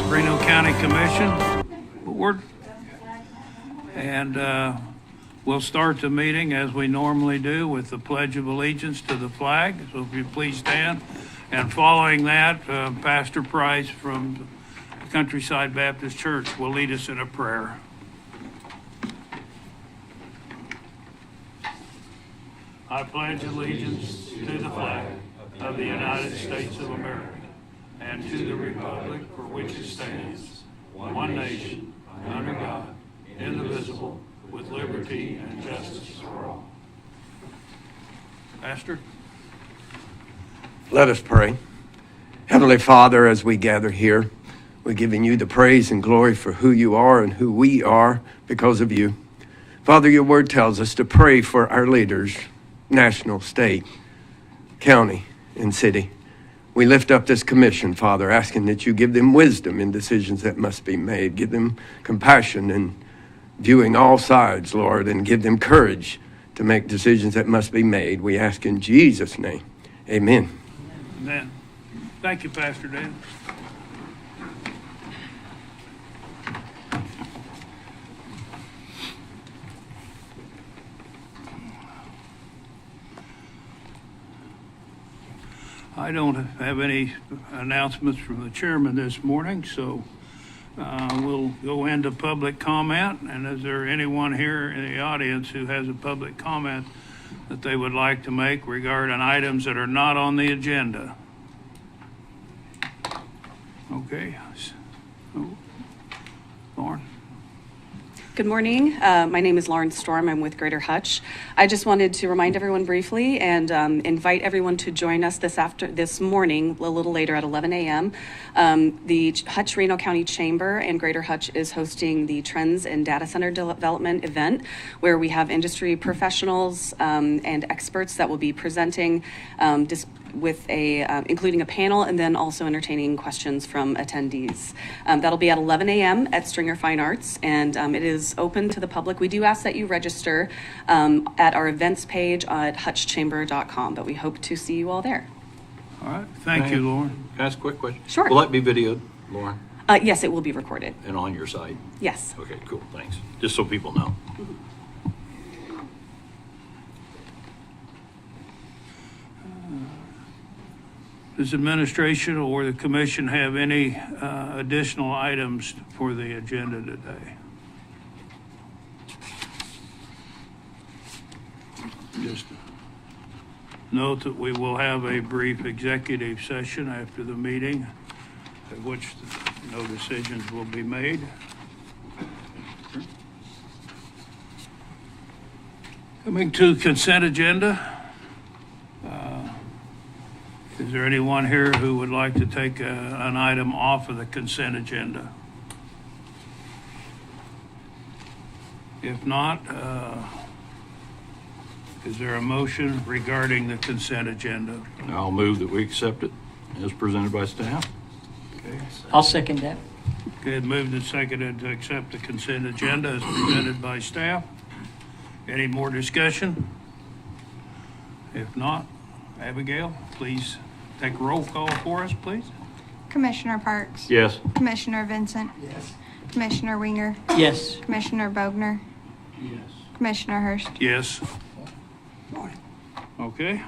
Reno County Commission Board, and we'll start the meeting as we normally do with the Pledge of Allegiance to the flag. So if you please stand, and following that, Pastor Price from Countryside Baptist Church will lead us in a prayer. I pledge allegiance to the flag of the United States of America and to the republic for which it stands, one nation, under God, indivisible, with liberty and justice for all. Pastor? Let us pray. Heavenly Father, as we gather here, we're giving you the praise and glory for who you are and who we are because of you. Father, your word tells us to pray for our leaders, national, state, county, and city. We lift up this commission, Father, asking that you give them wisdom in decisions that must be made. Give them compassion in viewing all sides, Lord, and give them courage to make decisions that must be made. We ask in Jesus' name. Amen. Amen. Thank you, Pastor Dan. I don't have any announcements from the chairman this morning, so we'll go into public comment. And is there anyone here in the audience who has a public comment that they would like to make regarding items that are not on the agenda? Okay. Lauren? Good morning. My name is Lauren Storm. I'm with Greater Hutch. I just wanted to remind everyone briefly and invite everyone to join us this morning, a little later at 11 a.m. The Hutch Reno County Chamber and Greater Hutch is hosting the Trends in Data Center Development event, where we have industry professionals and experts that will be presenting with including a panel and then also entertaining questions from attendees. That'll be at 11 a.m. at Stringer Fine Arts, and it is open to the public. We do ask that you register at our events page at hutchchamber.com, but we hope to see you all there. All right. Thank you, Lauren. Can I ask a quick question? Sure. Will that be videoed, Lauren? Yes, it will be recorded. And on your site? Yes. Okay, cool. Thanks. Just so people know. Does administration or the commission have any additional items for the agenda today? Just note that we will have a brief executive session after the meeting, at which no decisions will be made. Coming to consent agenda. Is there anyone here who would like to take an item off of the consent agenda? If not, is there a motion regarding the consent agenda? I'll move that we accept it as presented by staff. Okay. I'll second that. Okay, moved and seconded to accept the consent agenda as presented by staff. Any more discussion? If not, Abigail, please take a roll call for us, please. Commissioner Parks? Yes. Commissioner Vincent? Yes. Commissioner Winger? Yes. Commissioner Bogner? Yes. Commissioner Hurst? Yes. Okay.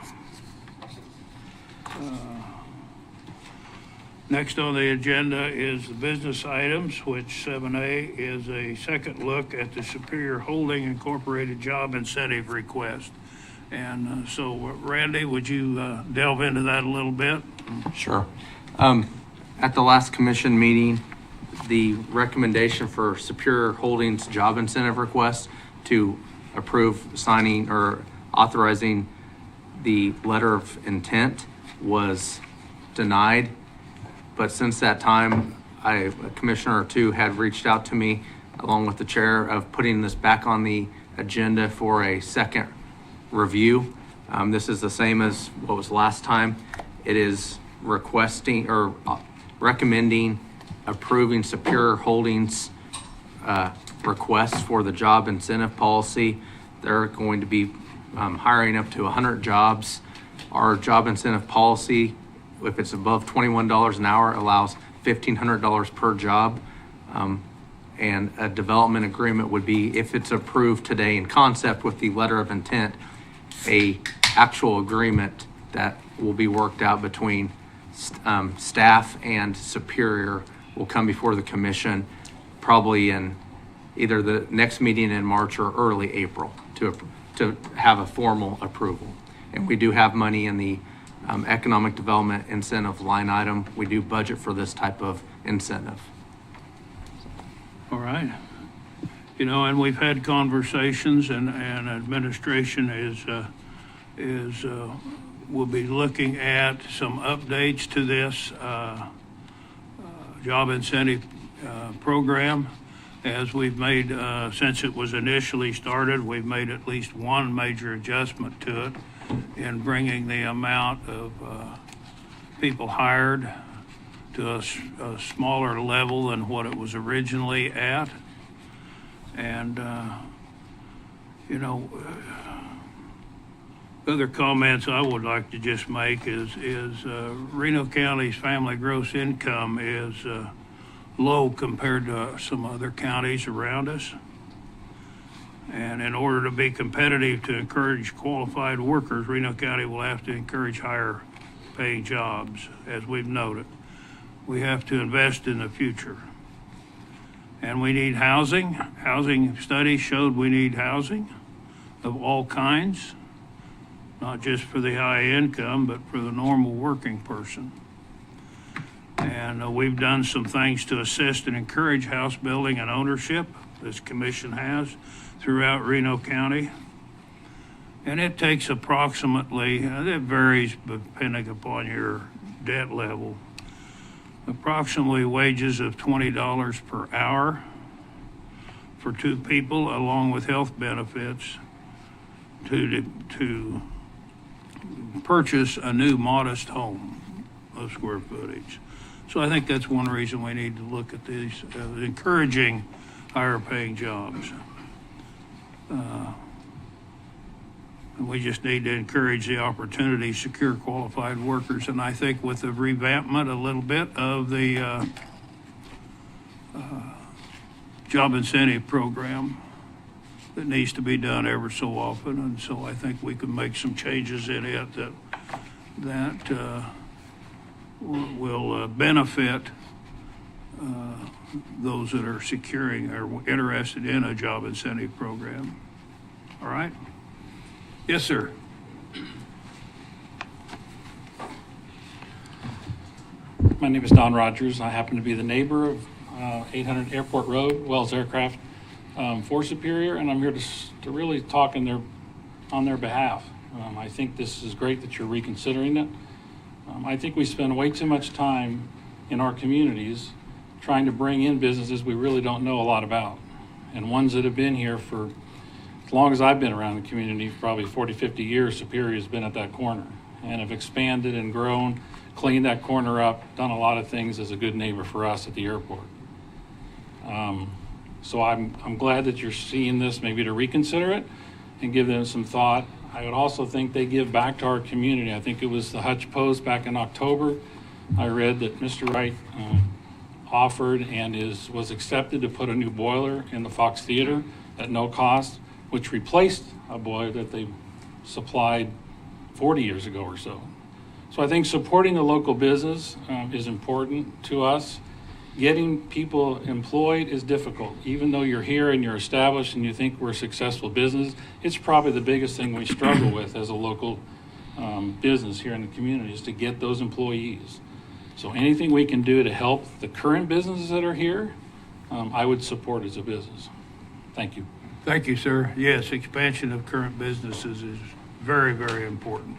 Next on the agenda is the business items, which 7A is a second look at the Superior Holding Incorporated job incentive request. And so Randy, would you delve into that a little bit? Sure. At the last commission meeting, the recommendation for Superior Holdings job incentive request to approve signing or authorizing the letter of intent was denied. But since that time, a commissioner or two had reached out to me along with the chair of putting this back on the agenda for a second review. This is the same as what was last time. It is requesting or recommending approving Superior Holdings requests for the job incentive policy. They're going to be hiring up to 100 jobs. Our job incentive policy, if it's above $21 an hour, allows $1,500 per job. And a development agreement would be, if it's approved today in concept with the letter of intent, a actual agreement that will be worked out between staff and Superior will come before the commission probably in either the next meeting in March or early April to have a formal approval. And we do have money in the economic development incentive line item. We do budget for this type of incentive. All right. You know, and we've had conversations, and administration will be looking at some updates to this job incentive program. As we've made, since it was initially started, we've made at least one major adjustment to it in bringing the amount of people hired to a smaller level than what it was originally at. And, you know, other comments I would like to just make is Reno County's family gross income is low compared to some other counties around us. And in order to be competitive to encourage qualified workers, Reno County will have to encourage higher paying jobs, as we've noted. We have to invest in the future. And we need housing. Housing studies showed we need housing of all kinds, not just for the high income, but for the normal working person. And we've done some things to assist and encourage house building and ownership. This commission has throughout Reno County. And it takes approximately, it varies depending upon your debt level, approximately wages of $20 per hour for two people, along with health benefits, to purchase a new modest home of square footage. So I think that's one reason we need to look at these, encouraging higher paying jobs. And we just need to encourage the opportunity to secure qualified workers. And I think with the revampment a little bit of the job incentive program that needs to be done ever so often. And so I think we can make some changes in it that will benefit those that are securing or interested in a job incentive program. All right? Yes, sir. My name is Don Rogers. I happen to be the neighbor of 800 Airport Road, Wells Aircraft for Superior, and I'm here to really talk on their behalf. I think this is great that you're reconsidering it. I think we spend way too much time in our communities trying to bring in businesses we really don't know a lot about. And ones that have been here for as long as I've been around the community, probably 40, 50 years, Superior has been at that corner and have expanded and grown, cleaned that corner up, done a lot of things as a good neighbor for us at the airport. So I'm glad that you're seeing this, maybe to reconsider it and give them some thought. I would also think they give back to our community. I think it was the Hutch Post back in October. I read that Mr. Wright offered and was accepted to put a new boiler in the Fox Theater at no cost, which replaced a boiler that they supplied 40 years ago or so. So I think supporting the local business is important to us. Getting people employed is difficult. Even though you're here and you're established and you think we're a successful business, it's probably the biggest thing we struggle with as a local business here in the community is to get those employees. So anything we can do to help the current businesses that are here, I would support as a business. Thank you. Thank you, sir. Yes, expansion of current businesses is very, very important.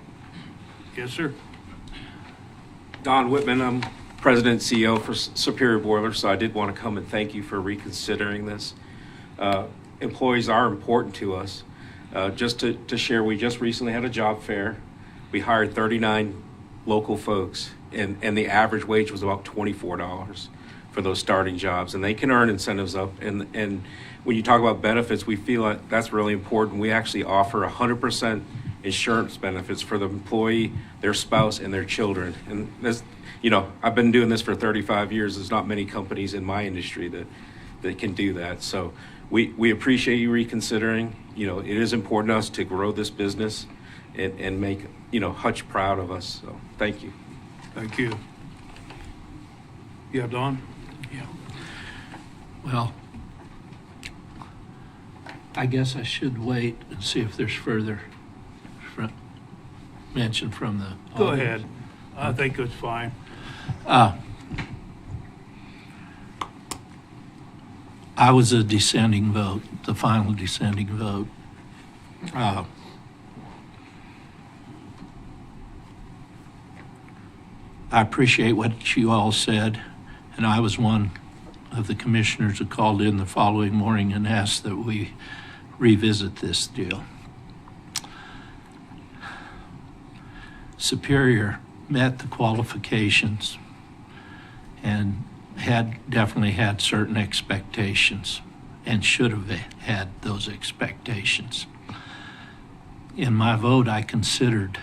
Yes, sir. Don Whitman, I'm President and CEO for Superior Boiler, so I did want to come and thank you for reconsidering this. Employees are important to us. Just to share, we just recently had a job fair. We hired 39 local folks, and the average wage was about $24 for those starting jobs, and they can earn incentives up. And when you talk about benefits, we feel like that's really important. We actually offer 100% insurance benefits for the employee, their spouse, and their children. And that's, I've been doing this for 35 years. There's not many companies in my industry that can do that. So we appreciate you reconsidering. It is important to us to grow this business and make, Hutch proud of us. So thank you. Thank you. Yeah, Don? Yeah. Well, I guess I should wait and see if there's further mention from the Go audience. ahead. I think it's fine. I was a dissenting vote, the final dissenting vote. I appreciate what you all said, and I was one of the commissioners who called in the following morning and asked that we revisit this deal. Superior met the qualifications and definitely had certain expectations and should have had those expectations. In my vote, I considered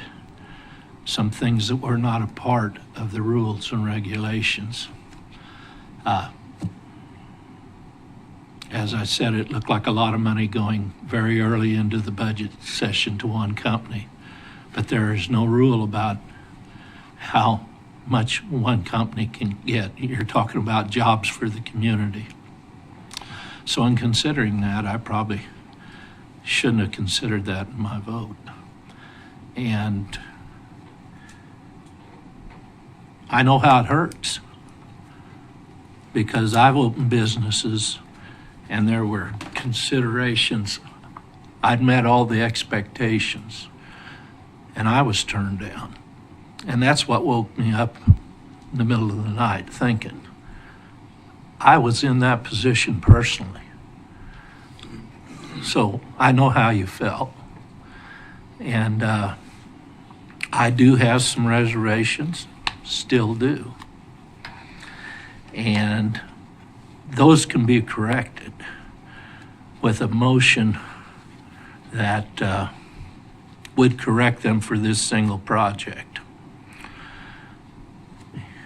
some things that were not a part of the rules and regulations. As I said, it looked like a lot of money going very early into the budget session to one company, but there is no rule about how much one company can get. You're talking about jobs for the community. So in considering that, I probably shouldn't have considered that in my vote. And I know how it hurts because I've opened businesses and there were considerations. I'd met all the expectations and I was turned down. And that's what woke me up in the middle of the night thinking. I was in that position personally. So I know how you felt. And I do have some reservations, still do. And those can be corrected with a motion that would correct them for this single project.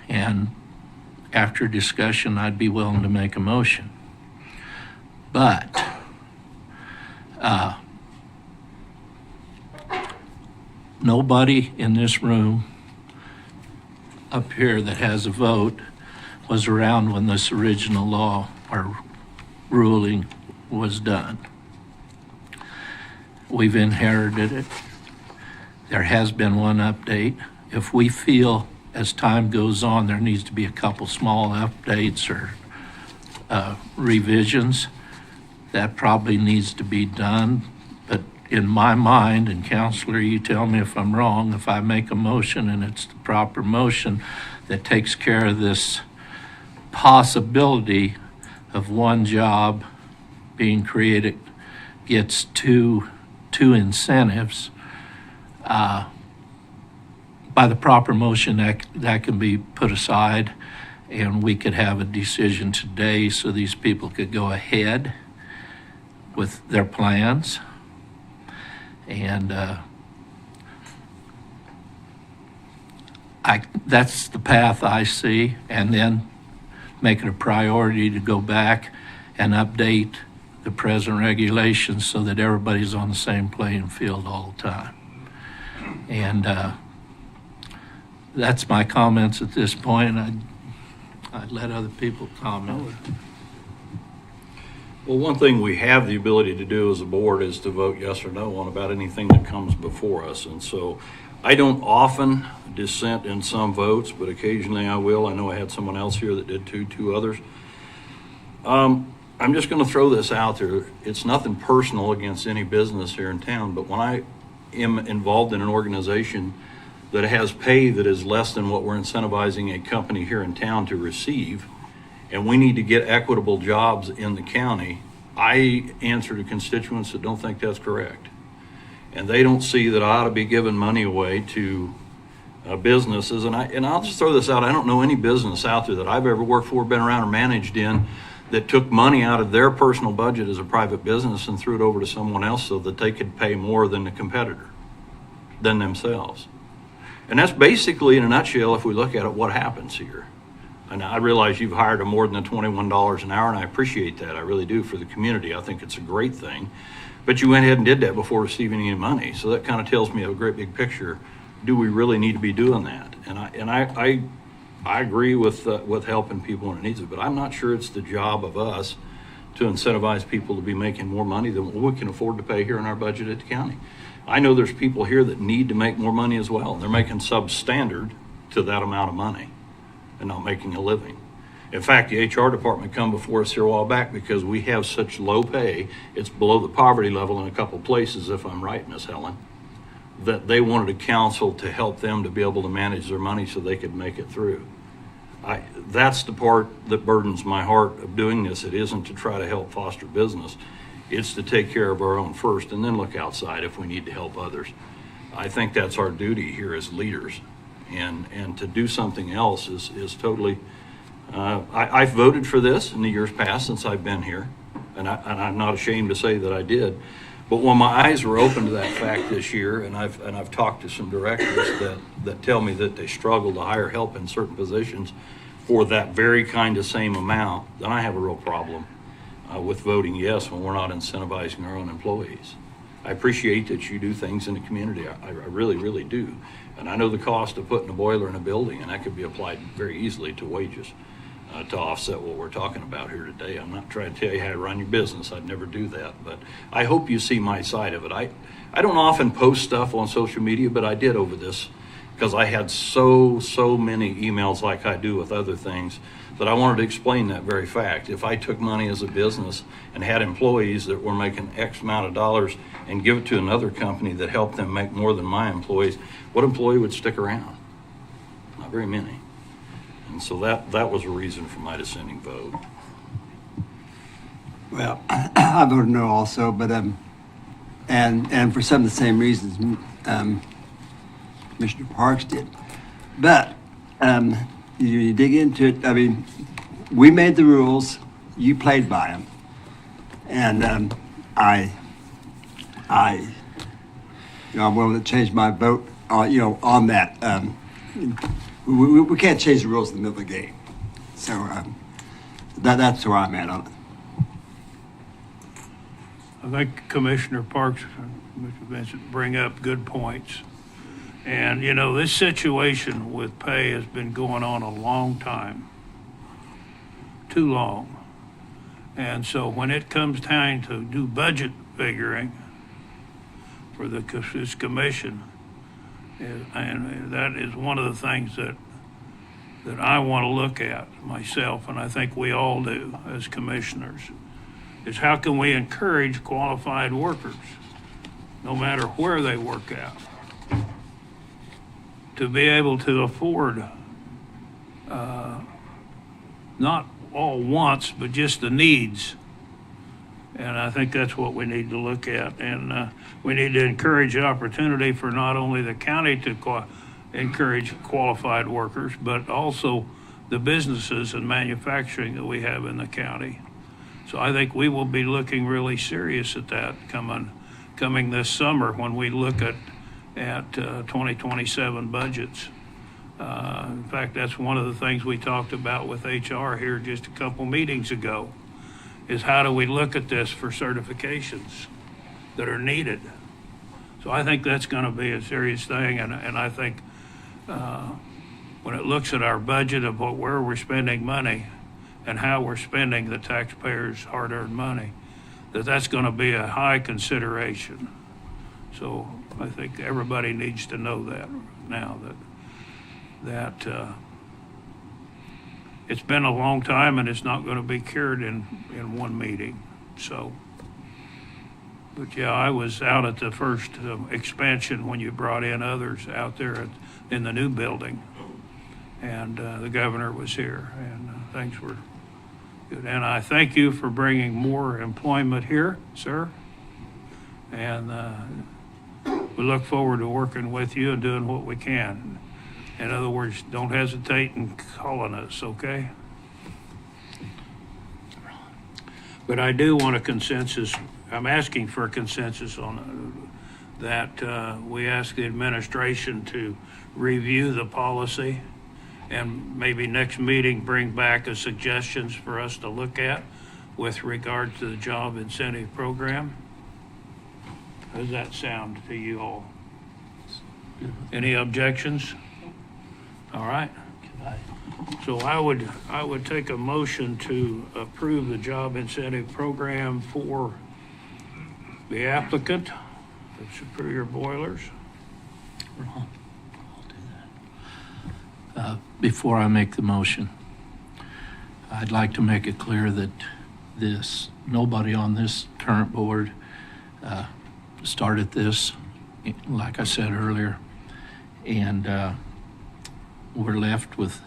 And after discussion, I'd be willing to make a motion. But nobody in this room up here that has a vote was around when this original law or ruling was done. We've inherited it. There has been one update. If we feel as time goes on there needs to be a couple small updates or revisions, that probably needs to be done. But in my mind, and Counselor, you tell me if I'm wrong, if I make a motion and it's the proper motion that takes care of this possibility of one job being created, gets two incentives, by the proper motion, that can be put aside, and we could have a decision today so these people could go ahead with their plans. And that's the path I see, and then make it a priority to go back and update the present regulations so that everybody's on the same playing field all the time. And that's my comments at this point. I'd let other people comment. Well, one thing we have the ability to do as a board is to vote yes or no on about anything that comes before us. And so I don't often dissent in some votes, but occasionally I will. I know I had someone else here that did two others. I'm just going to throw this out there. It's nothing personal against any business here in town, but when I am involved in an organization that has pay that is less than what we're incentivizing a company here in town to receive, and we need to get equitable jobs in the county, I answer to constituents that don't think that's correct. And they don't see that I ought to be giving money away to businesses. And I'll just throw this out. I don't know any business out there that I've ever worked for, been around, or managed in that took money out of their personal budget as a private business and threw it over to someone else so that they could pay more than the competitor, than themselves. And that's basically, in a nutshell, if we look at it, what happens here. And I realize you've hired them more than the $21 an hour, and I appreciate that. I really do, for the community. I think it's a great thing. But you went ahead and did that before receiving any money. So that kind of tells me a great big picture. Do we really need to be doing that? And I agree with helping people when it needs it, but I'm not sure it's the job of us to incentivize people to be making more money than what we can afford to pay here in our budget at the county. I know there's people here that need to make more money as well. They're making substandard to that amount of money and not making a living. In fact, the HR department come before us here a while back because we have such low pay, it's below the poverty level in a couple places, if I'm right, Miss Helen, that they wanted a council to help them to be able to manage their money so they could make it through. That's the part that burdens my heart of doing this. It isn't to try to help foster business. It's to take care of our own first and then look outside if we need to help others. I think that's our duty here as leaders. And to do something else is totally, I've voted for this in the years past since I've been here. And I'm not ashamed to say that I did. But when my eyes were open to that fact this year, and I've talked to some directors that tell me that they struggle to hire help in certain positions for that very kind of same amount, then I have a real problem with voting yes when we're not incentivizing our own employees. I appreciate that you do things in the community. I really, really do. And I know the cost of putting a boiler in a building, and that could be applied very easily to wages to offset what we're talking about here today. I'm not trying to tell you how to run your business. I'd never do that. But I hope you see my side of it. I don't often post stuff on social media, but I did over this because I had so many emails like I do with other things that I wanted to explain that very fact. If I took money as a business and had employees that were making X amount of dollars and give it to another company that helped them make more than my employees, what employee would stick around? Not very many. And so that was a reason for my dissenting vote. Well, I voted no also, but and for some of the same reasons Commissioner Parks did. But you dig into it. I mean, we made the rules. You played by them, and I'm willing to change my vote. On that. We can't change the rules in the middle of the game. So that's where I'm at on it. I think Commissioner Parks and Mr. Vincent bring up good points. And, this situation with pay has been going on a long time. Too long. And so when it comes time to do budget figuring for this commission, and that is one of the things that I want to look at myself, and I think we all do as commissioners, is how can we encourage qualified workers? no matter where they work at, to be able to afford not all wants, but just the needs. And I think that's what we need to look at. And we need to encourage opportunity for not only the county to encourage qualified workers, but also the businesses and manufacturing that we have in the county. So I think we will be looking really serious at that coming this summer when we look at 2027 budgets. In fact, that's one of the things we talked about with HR here just a couple meetings ago, is how do we look at this for certifications that are needed. So I think that's going to be a serious thing, and I think when it looks at our budget of where we're spending money and how we're spending the taxpayers' hard-earned money, that's going to be a high consideration. So I think everybody needs to know that now, that it's been a long time and it's not going to be cured in one meeting. So, but yeah, I was out at the first expansion when you brought in others out there in the new building, and the governor was here, and things were good. And I thank you for bringing more employment here, sir. And we look forward to working with you and doing what we can. In other words, don't hesitate in calling us, okay? But I do want a consensus. I'm asking for a consensus on that. We ask the administration to review the policy and maybe next meeting bring back a suggestions for us to look at with regard to the job incentive program. How does that sound to you all? Any objections? All right. So I would take a motion to approve the job incentive program for the applicant of Superior Boilers. Before I make the motion, I'd like to make it clear that nobody on this current board started this, like I said earlier, and we're left with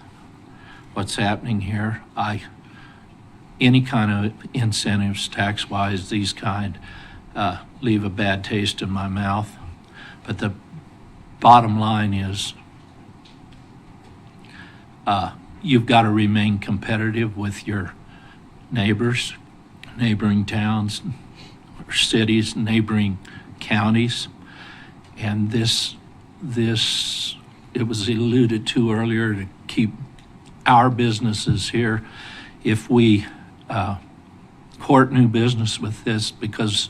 what's happening here. Any kind of incentives, tax-wise, these kind, leave a bad taste in my mouth. But the bottom line is, you've got to remain competitive with your neighbors, neighboring towns, or cities, neighboring counties, and this it was alluded to earlier, to keep our businesses here. If we court new business with this, because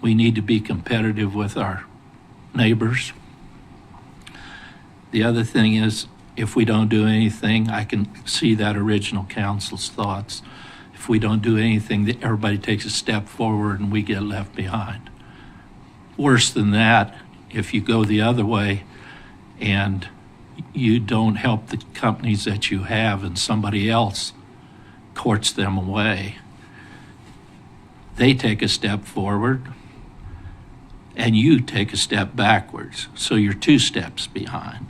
we need to be competitive with our neighbors. The other thing is, if we don't do anything, I can see that original council's thoughts. If we don't do anything, that everybody takes a step forward and we get left behind. Worse than that, if you go the other way and you don't help the companies that you have and somebody else courts them away, they take a step forward and you take a step backwards. So you're 2 steps behind.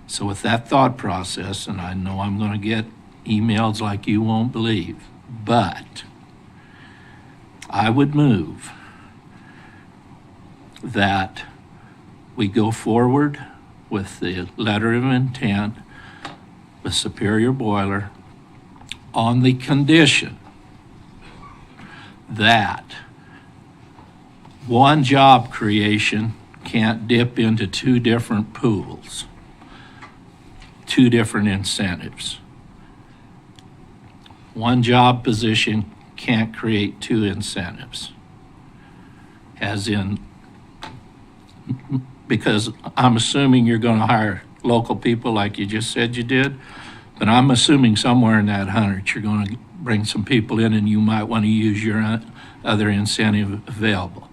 So with that thought process, and I know I'm going to get emails like you won't believe, but I would move that we go forward with the letter of intent with Superior Boiler on the condition that one job creation can't dip into 2 different pools, 2 different incentives. One job position can't create 2 incentives. As in, because I'm assuming you're going to hire local people like you just said you did, but I'm assuming somewhere in that 100 you're going to bring some people in and you might want to use your other incentive available.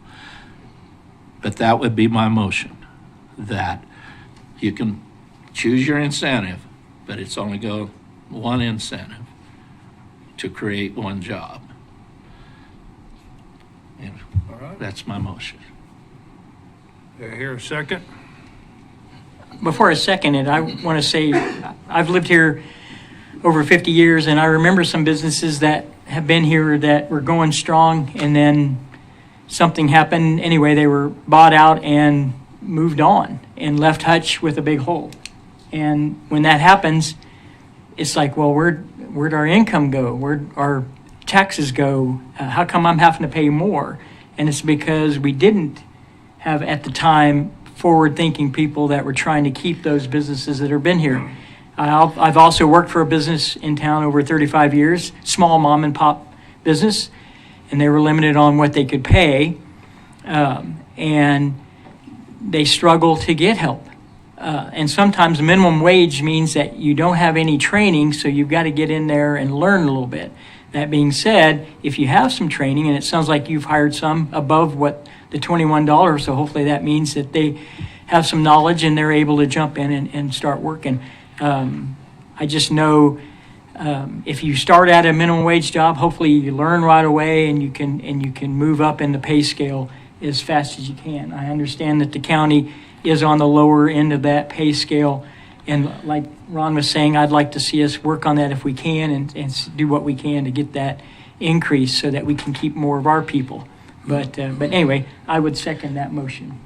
But that would be my motion, that you can choose your incentive, but it's only go 1 incentive to create 1 job. And that's my motion. Do I hear a second? Before I second it, I want to say I've lived here over 50 years, and I remember some businesses that have been here that were going strong, and then something happened. Anyway, they were bought out and moved on and left Hutch with a big hole. And when that happens, it's like, well, where'd our income go? Where'd our taxes go? How come I'm having to pay more? And it's because we didn't have, at the time, forward-thinking people that were trying to keep those businesses that have been here. I've also worked for a business in town over 35 years, small mom-and-pop business, and they were limited on what they could pay, and they struggle to get help. And sometimes minimum wage means that you don't have any training, so you've got to get in there and learn a little bit. That being said, if you have some training, and it sounds like you've hired some above what the $21, so hopefully that means that they have some knowledge and they're able to jump in and start working. I just know if you start at a minimum wage job, hopefully you learn right away and you can move up in the pay scale as fast as you can. I understand that the county is on the lower end of that pay scale, and like Ron was saying, I'd like to see us work on that if we can and do what we can to get that increase so that we can keep more of our people. But anyway, I would second that motion.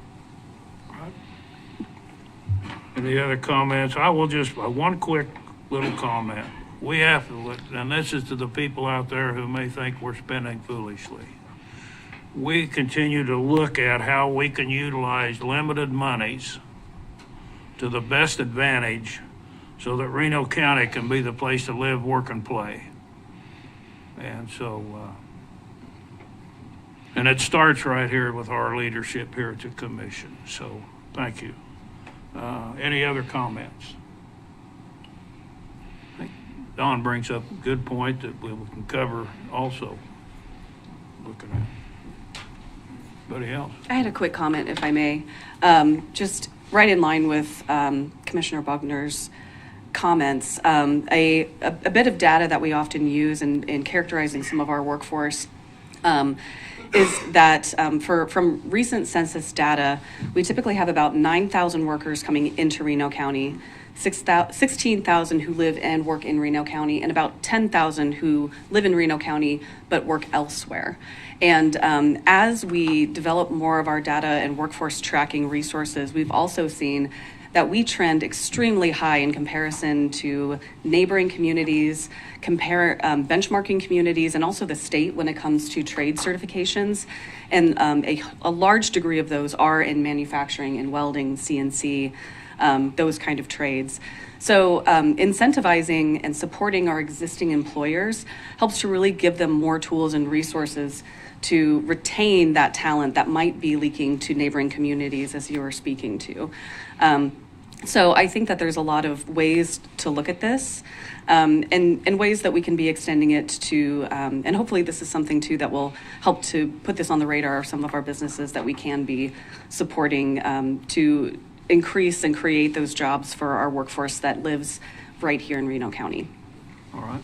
Any other comments? I will just, one quick little comment. We have to look, and this is to the people out there who may think we're spending foolishly. We continue to look at how we can utilize limited monies to the best advantage so that Reno County can be the place to live, work, and play. And so, and it starts right here with our leadership here at the commission. So, thank you. Any other comments? I think Don brings up a good point that we can cover also. Looking at anybody else? I had a quick comment, if I may. Just right in line with Commissioner Bogner's comments, a bit of data that we often use in characterizing some of our workforce is that from recent census data, we typically have about 9,000 workers coming into Reno County, 16,000 who live and work in Reno County, and about 10,000 who live in Reno County but work elsewhere. And as we develop more of our data and workforce tracking resources, we've also seen that we trend extremely high in comparison to neighboring communities, benchmarking communities, and also the state when it comes to trade certifications. And a large degree of those are in manufacturing and welding, CNC, those kind of trades. So incentivizing and supporting our existing employers helps to really give them more tools and resources to retain that talent that might be leaking to neighboring communities, as you were speaking to. So I think that there's a lot of ways to look at this, and ways that we can be extending it to, and hopefully this is something too that will help to put this on the radar of some of our businesses that we can be supporting to increase and create those jobs for our workforce that lives right here in Reno County. All right,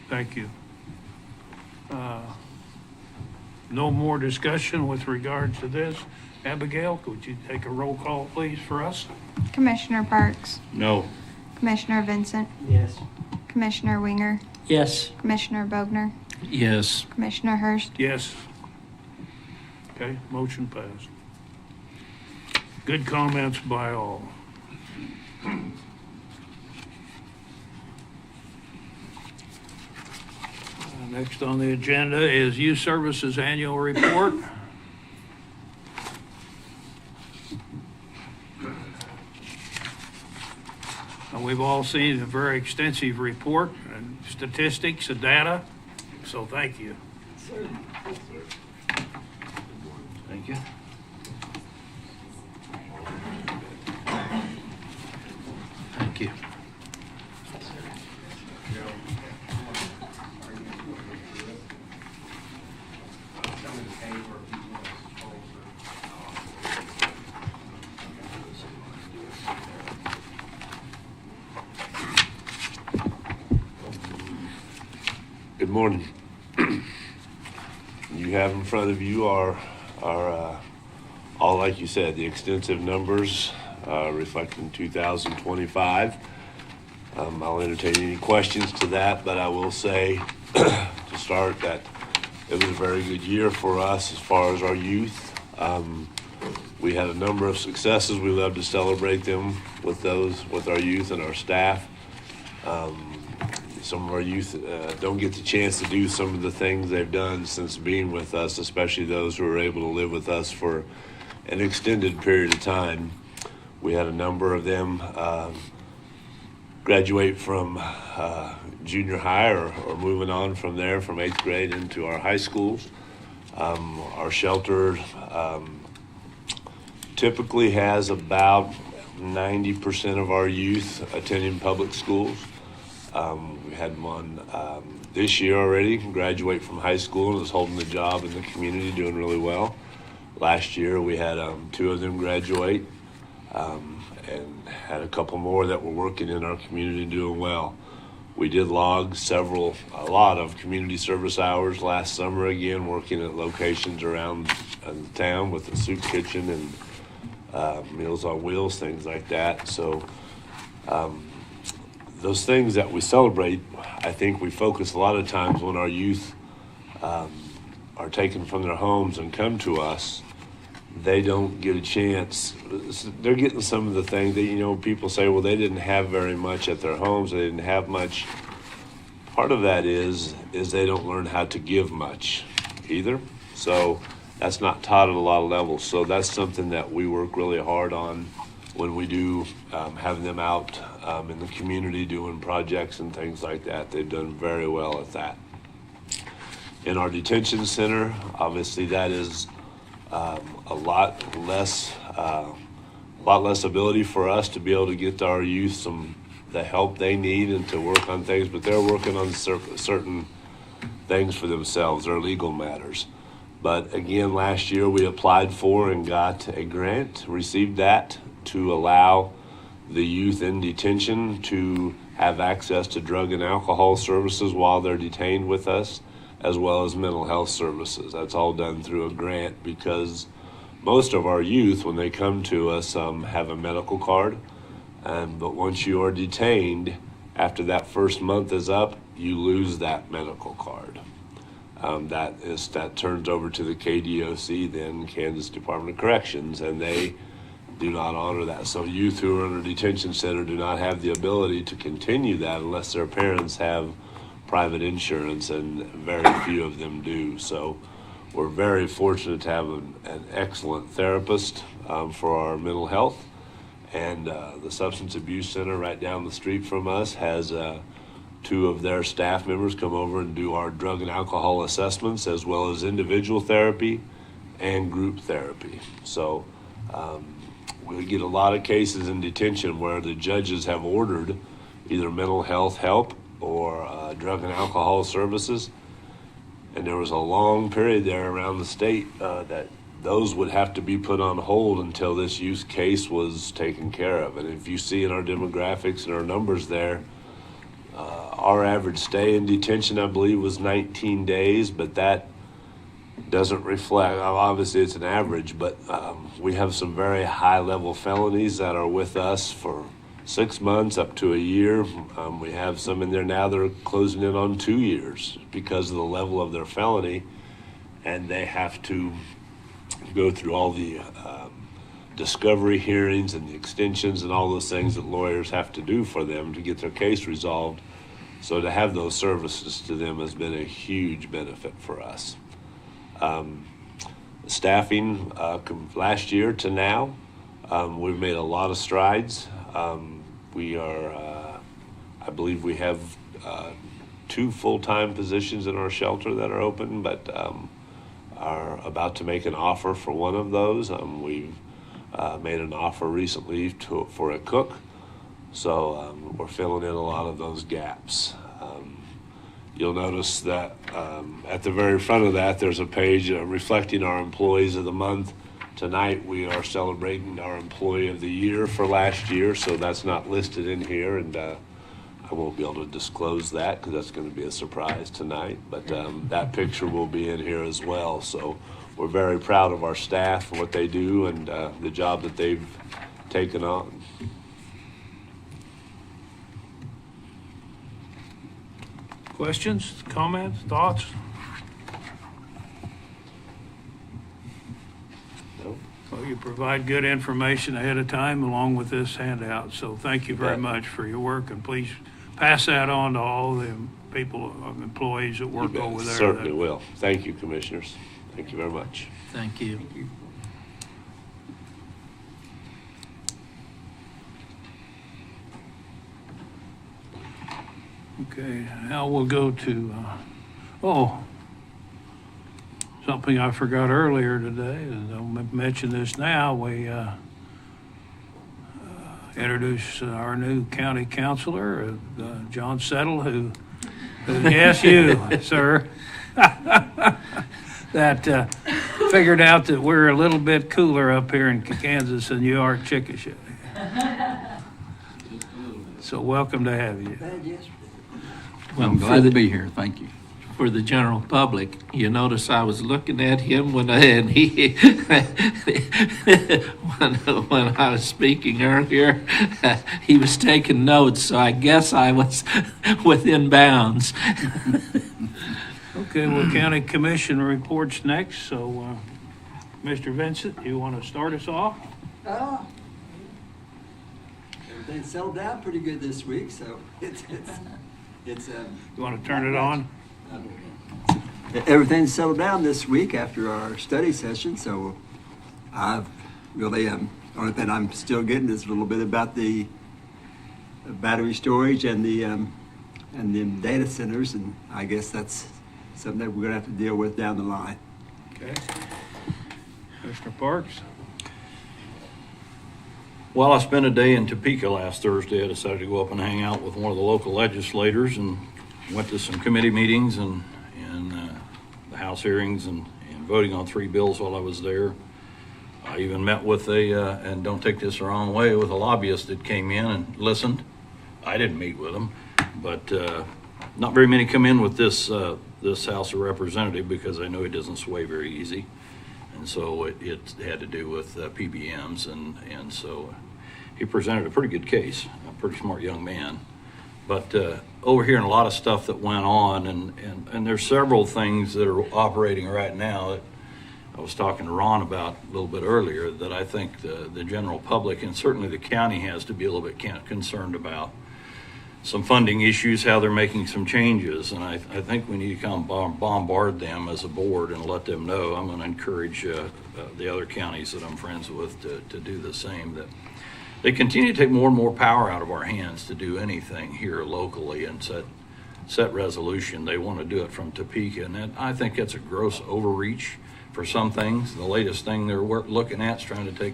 thank you. No more discussion with regards to this. Abigail, could you take a roll call, please, for us? Commissioner Parks, No. Commissioner Vincent, Yes. Commissioner Winger, Yes. Commissioner Bogner, Yes. Commissioner Hurst. Yes. Okay, motion passed. Good comments by all. Next on the agenda is Youth Services Annual Report. We've all seen a very extensive report and statistics and data, so thank you. Thank you. Thank you. Good morning. You have in front of you our all like you said, the extensive numbers reflecting 2025. I'll entertain any questions to that, but I will say to start that it was a very good year for us as far as our youth. We had a number of successes. We love to celebrate them with our youth and our staff. Some of our youth don't get the chance to do some of the things they've done since being with us, especially those who are able to live with us for an extended period of time. We had a number of them graduate from junior high or moving on from there from 8th grade into our high schools. Our shelter typically has about 90% of our youth attending public schools. We had one this year already graduate from high school and is holding the job in the community, doing really well. Last year we had 2 of them graduate and had a couple more that were working in our community doing well. We did log a lot of community service hours last summer, again, working at locations around the town with the soup kitchen and Meals on Wheels, things like that. So those things that we celebrate, I think we focus a lot of times when our youth are taken from their homes and come to us. They don't get a chance. They're getting some of the things that, people say, well, they didn't have very much at their homes. They didn't have much. Part of that is they don't learn how to give much either. So that's not taught at a lot of levels. So that's something that we work really hard on when we do have them out in the community doing projects and things like that. They've done very well at that. In our detention center, obviously that is a lot less ability for us to be able to get our youth the help they need and to work on things, but they're working on certain things for themselves, their legal matters. But again, last year we applied for and got a grant, received that to allow the youth in detention to have access to drug and alcohol services while they're detained with us, as well as mental health services. That's all done through a grant because most of our youth, when they come to us, have a medical card. But once you are detained, after that first month is up, you lose that medical card. That turns over to the KDOC, then Kansas Department of Corrections, and they do not honor that. So youth who are in a detention center do not have the ability to continue that unless their parents have private insurance, and very few of them do. So we're very fortunate to have an excellent therapist for our mental health. And the Substance Abuse Center right down the street from us has 2 of their staff members come over and do our drug and alcohol assessments, as well as individual therapy and group therapy. So we get a lot of cases in detention where the judges have ordered either mental health help or drug and alcohol services. And there was a long period there around the state that those would have to be put on hold until this youth case was taken care of. And if you see in our demographics and our numbers there, our average stay in detention, I believe, was 19 days, but that doesn't reflect, obviously it's an average, but we have some very high-level felonies that are with us for 6 months up to a year. We have some in there now that are closing in on 2 years because of the level of their felony, and they have to go through all the discovery hearings and the extensions and all those things that lawyers have to do for them to get their case resolved. So to have those services to them has been a huge benefit for us. Staffing last year to now, we've made a lot of strides. We are, I believe we have 2 full-time positions in our shelter that are open, but are about to make an offer for one of those. We've made an offer recently for a cook, so we're filling in a lot of those gaps. You'll notice that at the very front of that, there's a page reflecting our employees of the month. Tonight, we are celebrating our Employee of the Year for last year, so that's not listed in here, and I won't be able to disclose that because that's going to be a surprise tonight, but that picture will be in here as well. So we're very proud of our staff and what they do and the job that they've taken on. Questions, comments, thoughts? No? Well, you provide good information ahead of time along with this handout, so thank you very bet. much for your work, and please pass that on to all the people, employees that You work bet. over there. Certainly will. Thank you, Commissioners. Thank you very much. Thank you. Okay, now we'll go to, something I forgot earlier today, and I'll mention this now. We introduce our new county councilor, John Settle, who yes, you, sir, that figured out that we're a little bit cooler up here in Kansas than you are at Chickasha. So welcome to have you. Well, I'm glad to be here, thank you. For the general public, you notice I was looking at him when he when I was speaking earlier, he was taking notes, so I guess I was within bounds. Okay, well, county commission reports next, so Mr. Vincent, you want to start us off? Everything settled down pretty good this week, so it's You want to turn it on? everything's settled down this week after our study session, so I've really, only thing I'm still getting is a little bit about the battery storage and the data centers, and I guess that's something that we're gonna have to deal with down the line. Okay. Mr. Parks? Well, I spent a day in Topeka last Thursday. I decided to go up and hang out with one of the local legislators and went to some committee meetings and the House hearings and voting on 3 bills while I was there. I even met with and don't take this the wrong way, with a lobbyist that came in and listened. I didn't meet with him, but not very many come in with this House of Representative because I know he doesn't sway very easy. And so it had to do with PBMs, and so he presented a pretty good case, a pretty smart young man. But overhearing a lot of stuff that went on, and there's several things that are operating right now that I was talking to Ron about a little bit earlier that I think the general public and certainly the county has to be a little bit concerned about. Some funding issues, how they're making some changes, and I think we need to come bombard them as a board and let them know. I'm going to encourage the other counties that I'm friends with to do the same, that they continue to take more and more power out of our hands to do anything here locally and set resolution. They want to do it from Topeka, and I think that's a gross overreach for some things. The latest thing they're looking at is trying to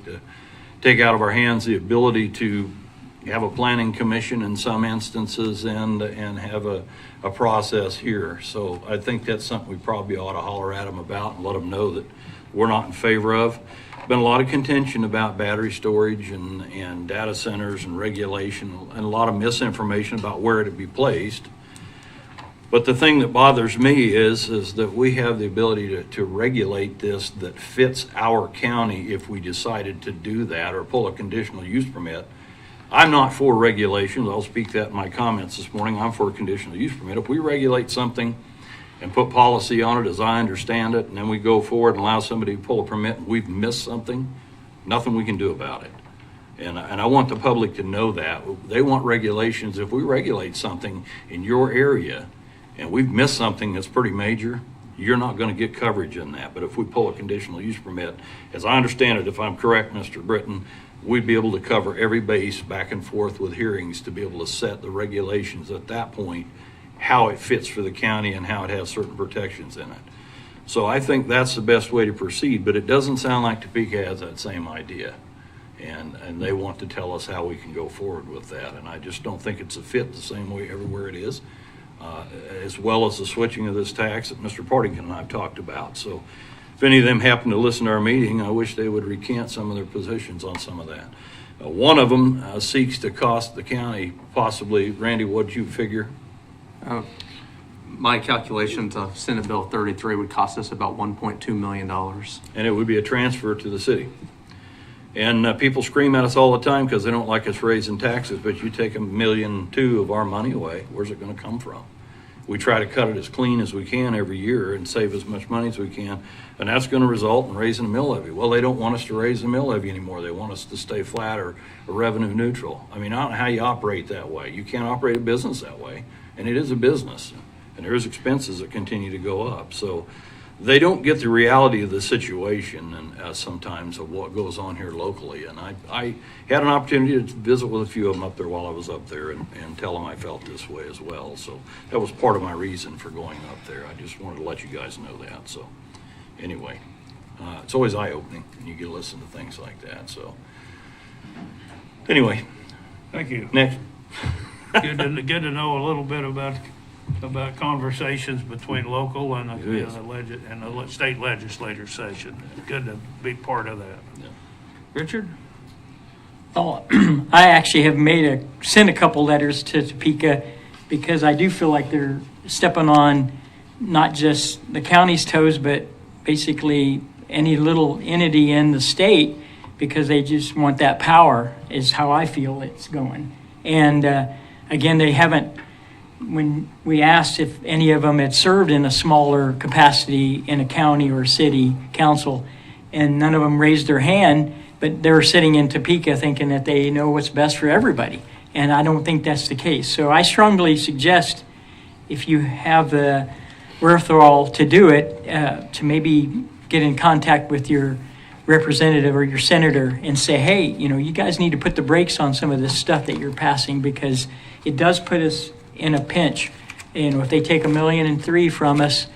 take out of our hands the ability to have a planning commission in some instances and have a process here. So I think that's something we probably ought to holler at them about and let them know that we're not in favor of. Been a lot of contention about battery storage and data centers and regulation and a lot of misinformation about where it would be placed. But the thing that bothers me is that we have the ability to regulate this that fits our county if we decided to do that or pull a conditional use permit. I'm not for regulations. I'll speak that in my comments this morning. I'm for a conditional use permit. If we regulate something and put policy on it as I understand it, and then we go forward and allow somebody to pull a permit and we've missed something, nothing we can do about it. And I want the public to know that. They want regulations. If we regulate something in your area and we've missed something that's pretty major, you're not going to get coverage in that. But if we pull a conditional use permit, as I understand it, if I'm correct, Mr. Britton, we'd be able to cover every base back and forth with hearings to be able to set the regulations at that point, how it fits for the county and how it has certain protections in it. So I think that's the best way to proceed, but it doesn't sound like Topeka has that same idea. And they want to tell us how we can go forward with that. And I just don't think it's a fit the same way everywhere it is, as well as the switching of this tax that Mr. Partington and I have talked about. So if any of them happen to listen to our meeting, I wish they would recant some of their positions on some of that. One of them seeks to cost the county possibly, Randy, what'd you figure? my calculations of Senate Bill 33 would cost us about $1.2 million. And it would be a transfer to the city. And people scream at us all the time because they don't like us raising taxes, but you take $1.2 million of our money away, where's it going to come from? We try to cut it as clean as we can every year and save as much money as we can, and that's going to result in raising the mill levy. Well, they don't want us to raise the mill levy anymore. They want us to stay flat or revenue neutral. I mean, I don't know how you operate that way. You can't operate a business that way, and it is a business, and there's expenses that continue to go up. So they don't get the reality of the situation and sometimes of what goes on here locally. And I had an opportunity to visit with a few of them up there while I was up there and tell them I felt this way as well. So that was part of my reason for going up there. I just wanted to let you guys know that. So anyway, it's always eye-opening when you get to listen to things like that. So anyway, Thank you. next. Good to know a little bit about conversations between local and the state legislature session. Good to be part of that. Yeah. Richard? Oh, I actually have sent a couple letters to Topeka because I do feel like they're stepping on not just the county's toes, but basically any little entity in the state because they just want that power is how I feel it's going. And again, they haven't, when we asked if any of them had served in a smaller capacity in a county or city council, and none of them raised their hand, but they're sitting in Topeka thinking that they know what's best for everybody. And I don't think that's the case. So I strongly suggest if you have the wherewithal to do it, to maybe get in contact with your representative or your senator and say, hey, you guys need to put the brakes on some of this stuff that you're passing because it does put us in a pinch. If they take $1.3 million from us,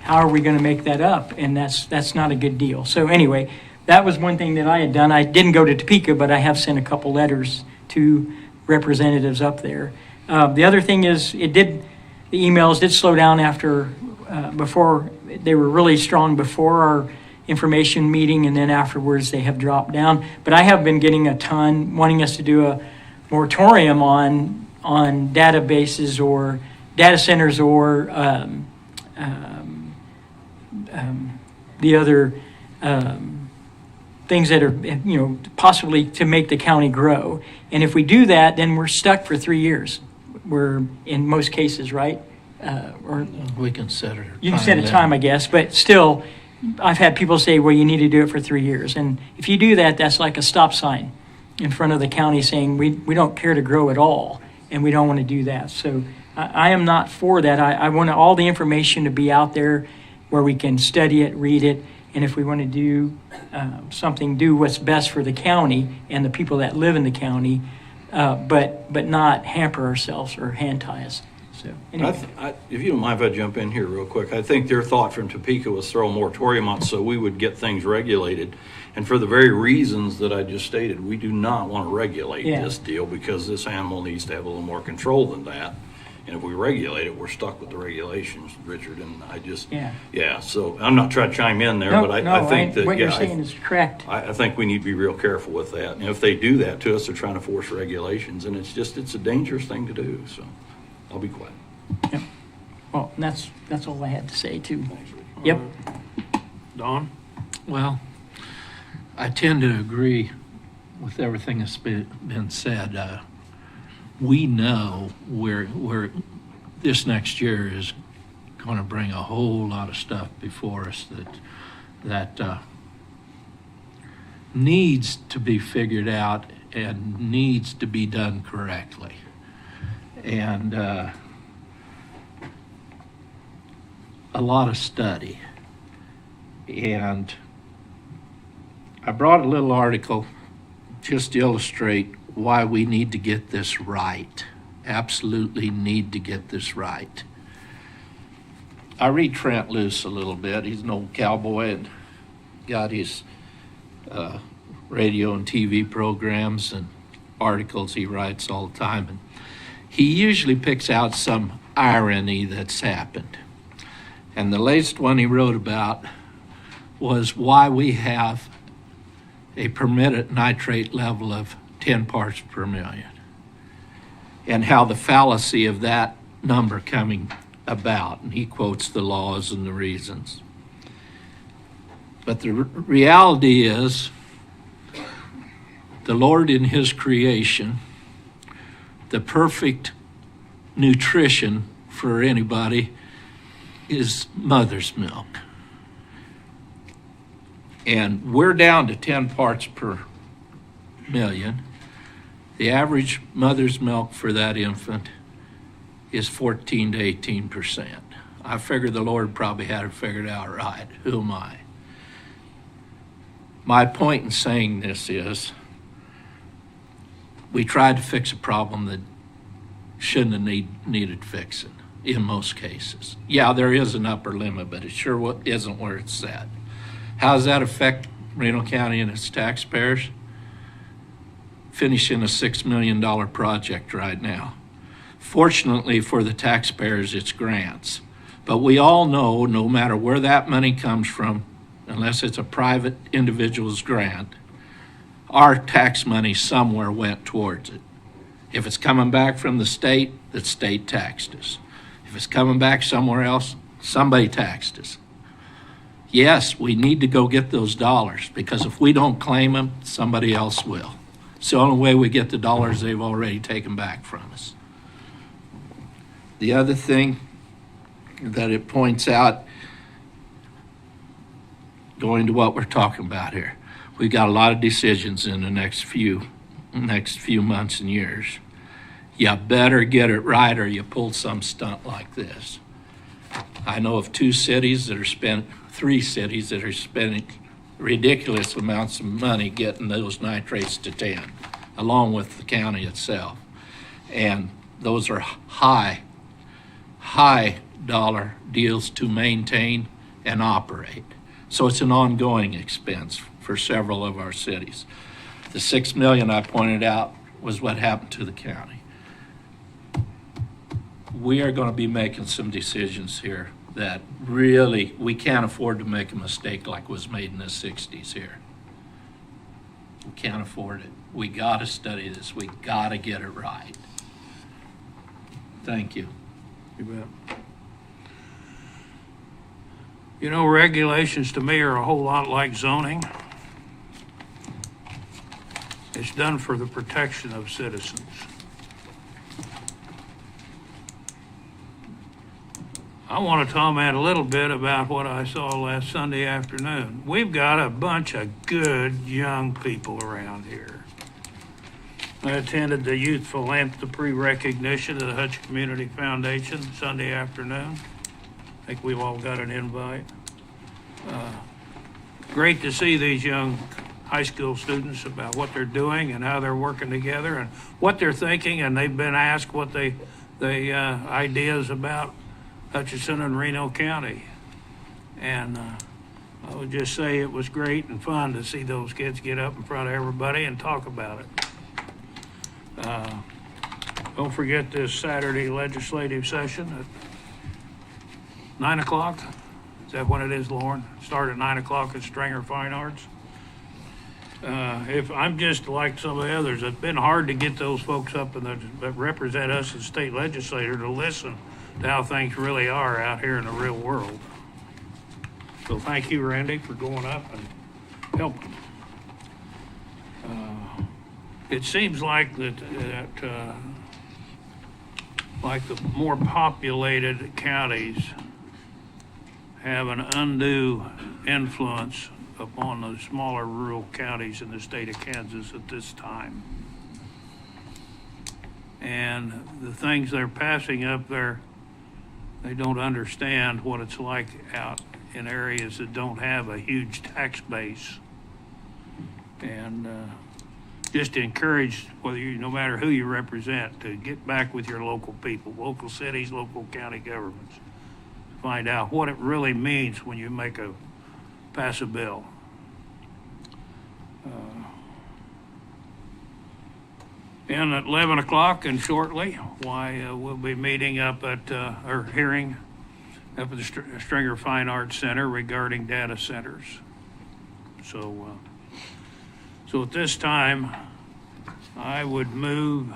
how are we going to make that up? And that's not a good deal. So anyway, that was one thing that I had done. I didn't go to Topeka, but I have sent a couple letters to representatives up there. The other thing is the emails did slow down before they were really strong before our information meeting, and then afterwards they have dropped down. But I have been getting a ton wanting us to do a moratorium on databases or data centers or the other things that are, possibly to make the county grow. And if we do that, then we're stuck for 3 years. We're in most cases, right? Or We can set it. you can set a time, I guess, but still, I've had people say, well, you need to do it for 3 years. And if you do that, that's like a stop sign in front of the county saying, we don't care to grow at all, and we don't want to do that. So I am not for that. I want all the information to be out there where we can study it, read it, and if we want to do something, do what's best for the county and the people that live in the county, but not hamper ourselves or hand tie us. So anyway. If you don't mind if I jump in here real quick, I think their thought from Topeka was throw a moratorium on so we would get things regulated. And for the very reasons that I just stated, we do not want to regulate this deal because this animal needs to have a little more control than that. And if we regulate it, we're stuck with the regulations, Richard. And I just, so I'm not trying to chime in there, but I think that, what you're saying is correct. I think we need to be real careful with that. And if they do that to us, they're trying to force regulations. And it's a dangerous thing to do. So I'll be quiet. Yep. Well, that's all I had to say, too. Thanks, Richard. Yep. Don? Well, I tend to agree with everything that's been said. We know where this next year is going to bring a whole lot of stuff before us that needs to be figured out and needs to be done correctly. And a lot of study. And I brought a little article just to illustrate why we need to get this right. Absolutely need to get this right. I read Trent Luce a little bit. He's an old cowboy and got his radio and TV programs and articles he writes all the time. And he usually picks out some irony that's happened. And the latest one he wrote about was why we have a permitted nitrate level of 10 parts per million, and how the fallacy of that number coming about, and he quotes the laws and the reasons. But the reality is, the Lord in his creation, the perfect nutrition for anybody is mother's milk. And we're down to 10 parts per million. The average mother's milk for that infant is 14 to 18%. I figured the Lord probably had it figured out right. Who am I? My point in saying this is, we tried to fix a problem that shouldn't have needed fixing in most cases. Yeah, there is an upper limit, but it sure isn't where it's set. How does that affect Reno County and its taxpayers? Finishing a $6 million project right now. Fortunately for the taxpayers, it's grants. But we all know, no matter where that money comes from, unless it's a private individual's grant, our tax money somewhere went towards it. If it's coming back from the state taxed us. If it's coming back somewhere else, somebody taxed us. Yes, we need to go get those dollars, because if we don't claim them, somebody else will. It's the only way we get the dollars they've already taken back from us. The other thing that it points out, going to what we're talking about here, we've got a lot of decisions in the next few months and years. You better get it right, or you pull some stunt like this. I know of 3 cities that are spending ridiculous amounts of money getting those nitrates to 10, along with the county itself. And those are high dollar deals to maintain and operate. So it's an ongoing expense for several of our cities. The $6 million I pointed out was what happened to the county. We are going to be making some decisions here that really, we can't afford to make a mistake like was made in the 60s here. We can't afford it. We got to study this. We got to get it right. Thank you. You bet. You know, regulations to me are a whole lot like zoning. It's done for the protection of citizens. I want to comment a little bit about what I saw last Sunday afternoon. We've got a bunch of good young people around here. I attended the Youth Philanthropy Recognition of the Hutch Community Foundation Sunday afternoon. I think we've all got an invite. Great to see these young high school students about what they're doing and how they're working together and what they're thinking, and they've been asked what they ideas about Hutchinson and Reno County. And I would just say it was great and fun to see those kids get up in front of everybody and talk about it. Don't forget this Saturday legislative session at 9 o'clock. Is that when it is, Lauren? Start at 9 o'clock at Stringer Fine Arts. If I'm just like some of the others, it's been hard to get those folks up that represent us as state legislator to listen to how things really are out here in the real world. So thank you, Randy, for going up and helping. It seems like like the more populated counties have an undue influence upon the smaller rural counties in the state of Kansas at this time. And the things they're passing up there, they don't understand what it's like out in areas that don't have a huge tax base. And just to encourage, no matter who you represent, to get back with your local people, local cities, local county governments. Find out what it really means when you pass a bill. And at 11 o'clock and shortly, we'll be meeting up or hearing up at the Stringer Fine Arts Center regarding data centers. So at this time, I would move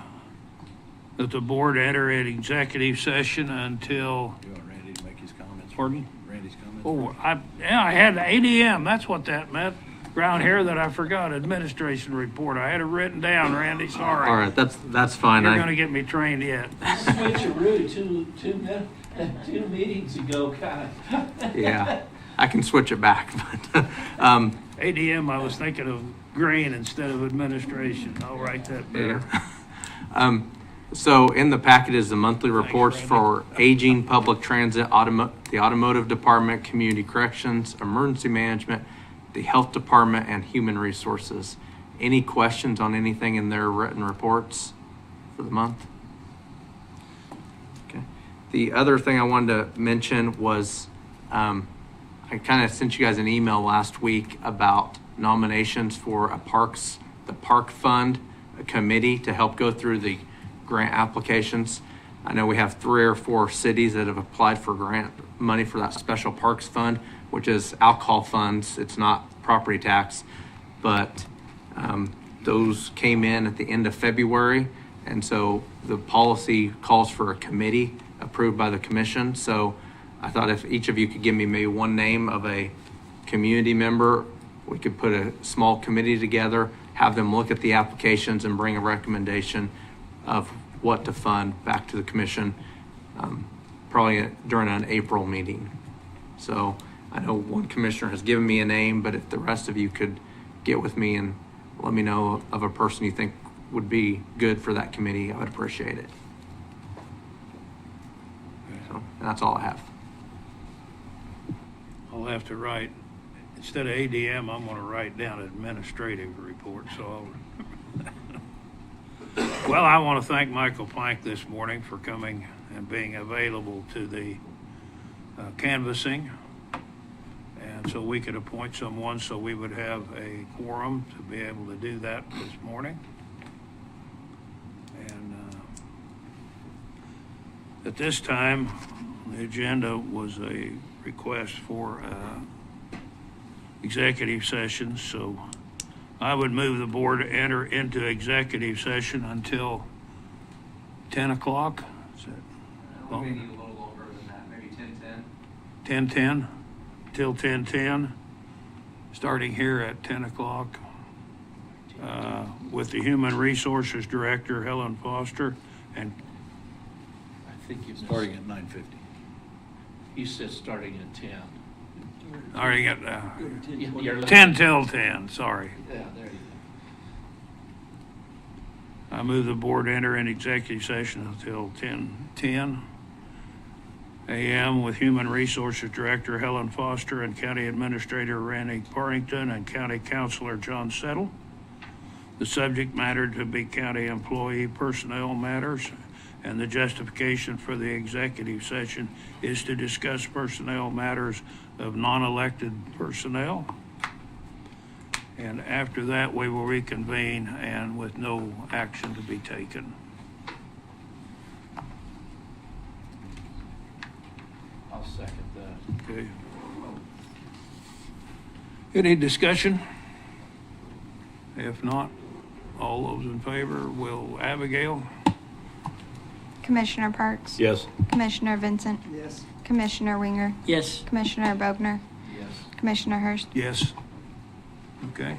that the board enter an executive session until, You want Randy to make his comments? pardon? Randy's comments? Oh, I had 8 a.m. That's what that meant. Around here that I forgot, administration report. I had it written down, Randy, sorry. All right, that's fine. You're gonna get me trained yet. Switcheroo two meetings ago, kind of. Yeah, I can switch it back. But, 8 a.m. I was thinking of grain instead of administration. I'll write that better. So in the packet is the monthly reports Randy. for aging, public transit, the automotive department, community corrections, emergency management, the health department, and human resources. Any questions on anything in their written reports for the month? Okay. The other thing I wanted to mention was I kind of sent you guys an email last week about nominations for the park fund, a committee to help go through the grant applications. I know we have 3 or 4 cities that have applied for grant money for that special parks fund, which is alcohol funds. It's not property tax, but those came in at the end of February. And so the policy calls for a committee approved by the commission. So I thought if each of you could give me maybe one name of a community member, we could put a small committee together, have them look at the applications and bring a recommendation of what to fund back to the commission, probably during an April meeting. So I know one commissioner has given me a name, but if the rest of you could get with me and let me know of a person you think would be good for that committee, I would appreciate it. So, and that's all I have. I'll have to write, instead of ADM, I'm gonna write down administrative report, so I'll. Well, I want to thank Michael Plank this morning for coming and being available to the canvassing. And so we could appoint someone so we would have a quorum to be able to do that this morning. And at this time, the agenda was a request for executive session, so I would move the board to enter into executive session until 10 o'clock. Is that We may need a little longer than that, maybe 10:10. 10:10? Till 10:10, starting here at 10 o'clock with the Human Resources Director, Helen Foster, and I think you're starting at 9:50. He said starting at 10. already got You're 10 till 10, sorry. Yeah, there you go. I move the board enter in executive session until 10:10 a.m. with Human Resources Director Helen Foster and County Administrator Randy Parrington and County Councilor John Settle. The subject matter to be county employee personnel matters, and the justification for the executive session is to discuss personnel matters of non-elected personnel. And after that, we will reconvene and with no action to be taken. I'll second that. Okay. Any discussion? If not, all those in favor will Abigail? Commissioner Parks? Yes. Commissioner Vincent? Yes. Commissioner Winger? Yes. Commissioner Bogner? Yes. Commissioner Hurst? Yes. Okay.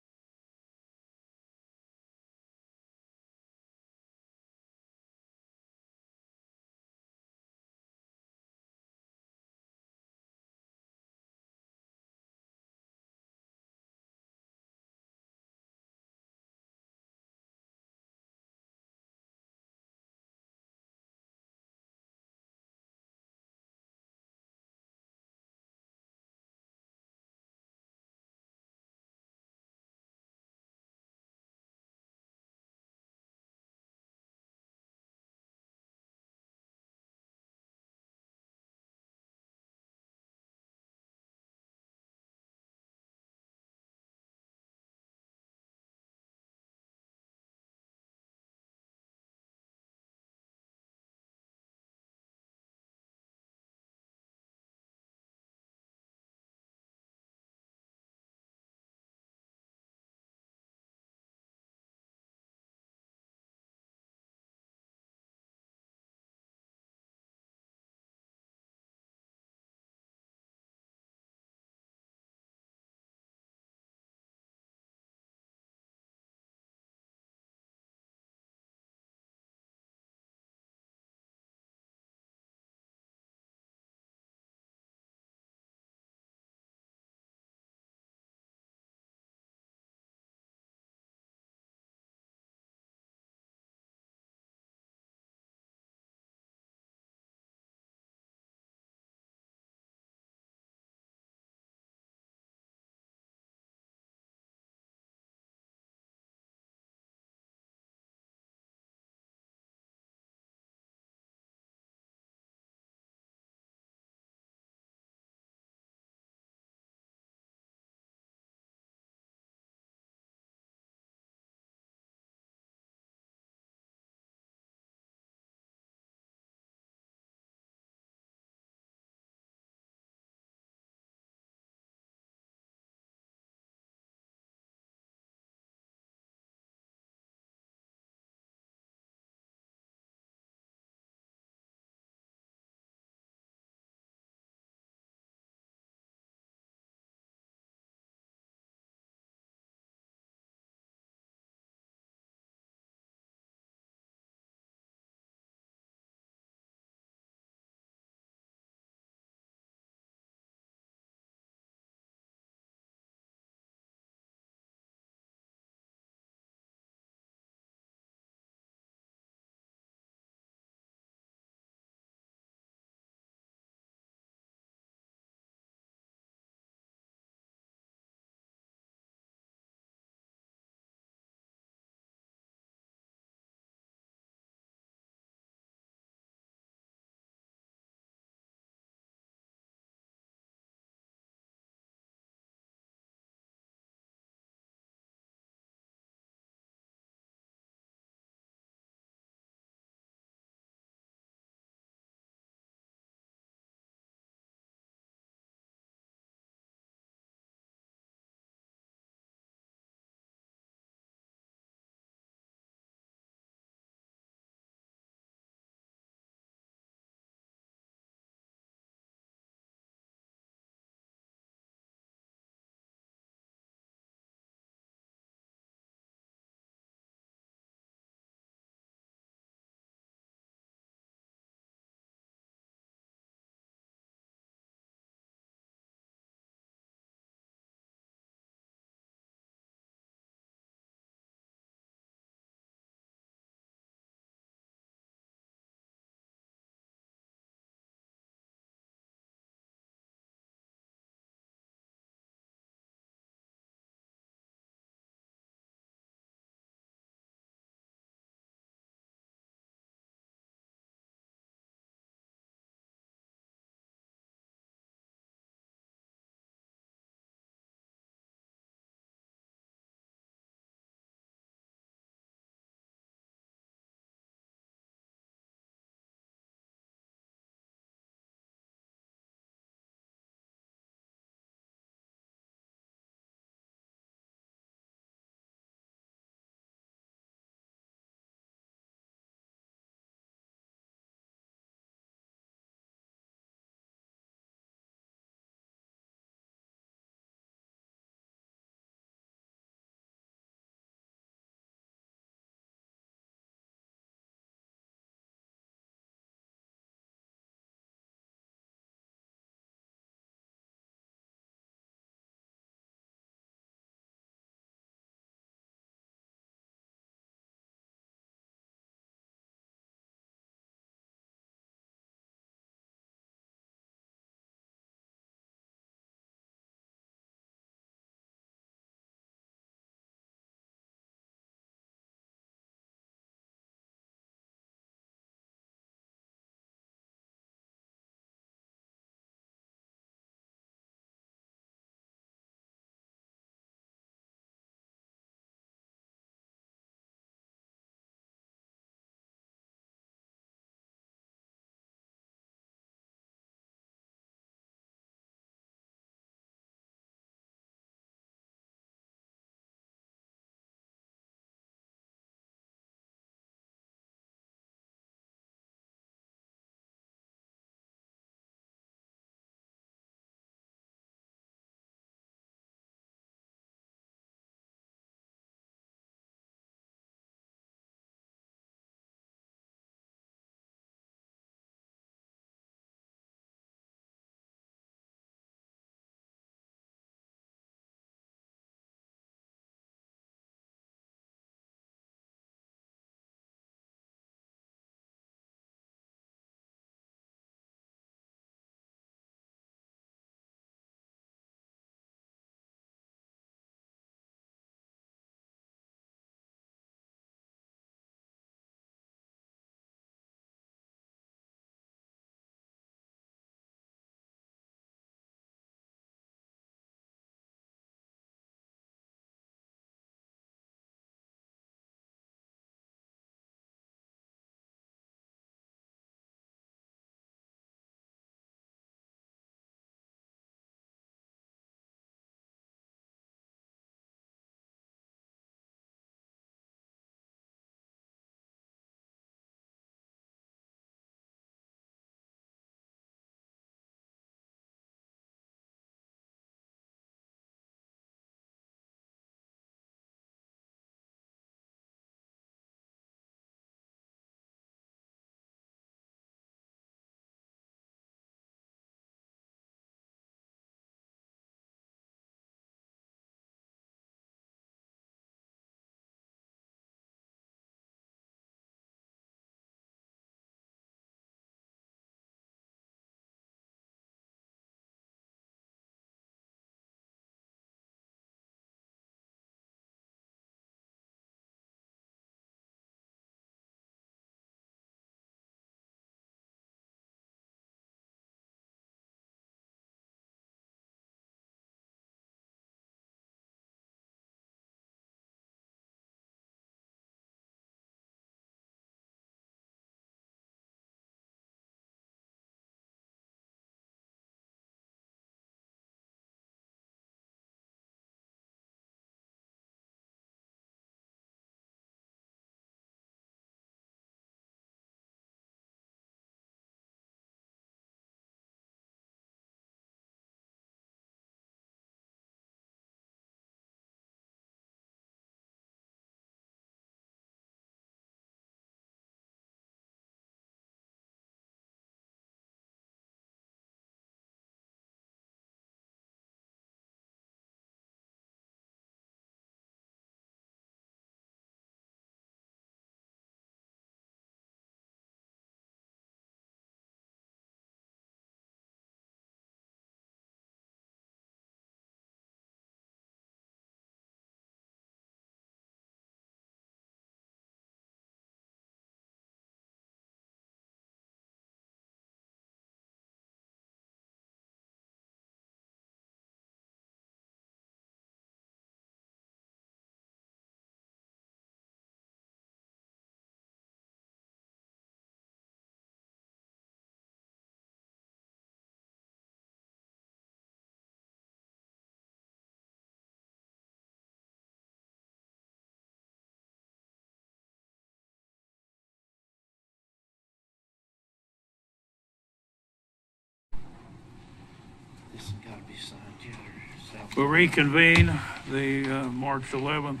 We'll reconvene the March 11th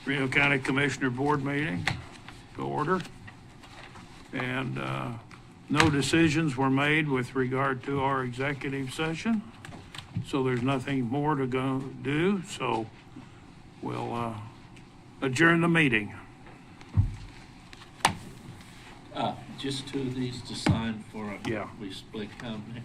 Reno County Commissioner Board meeting to order. And no decisions were made with regard to our executive session, so there's nothing more to go do. So we'll adjourn the meeting. Just two of these to sign for Yeah. we split company.